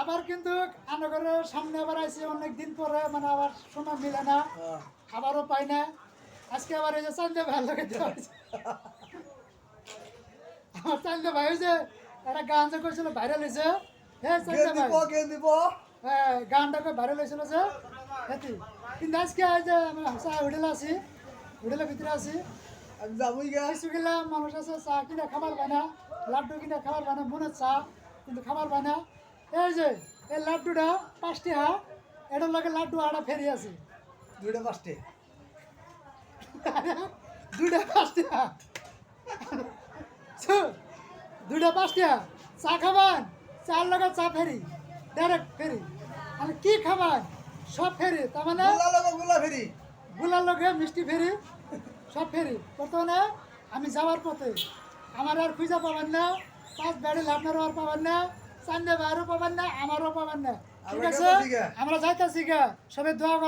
আবার কিন্তু আনগরের সামনে আবার আইসি অনেক দিন পরে মানে আবার সময় মিলে না খাবারও পাই না আজকে আবার এই যে চান্দে ভাই লাগাইতে পারছি আমার চান্দে ভাই হয়েছে একটা গান যে করছিল ভাইরাল হয়েছে হ্যাঁ চান্দে ভাই হ্যাঁ গানটাকে ভাইরাল হয়েছিল যে হেতি কিন্তু আজকে এই যে আমি হোটেলে আছি হোটেলের ভিতরে আছি কিছু গেলাম মানুষ আছে চা কিনে খাবার পায় না লাড্ডু কিনে খাবার পায় না মনে চা কিন্তু খাবার পায় না এই যে এই লাড্ডুটা 5টি এটার লগে লাড্ডু আড়া ফেরি আছে দুইটা 5টি দুইটা 5টি চা খাবার চার লগে চা ফেরি ডাইরেক্ট ফেরি মানে কি খাবার সব ফেরি তার মানে গুলার লগে মিষ্টি ফেরি সব ফেরি বর্তমানে আমি যাওয়ার পথে আমার আর খুঁজা পাবেন না 5 গাড়ি আপনারও আর পাবেন না চান্দে ভাইয়েরও পাবেন না আমারও পাবেন না ঠিক আছে আমরা যাইতেছি গা সবাই দোয়া করবো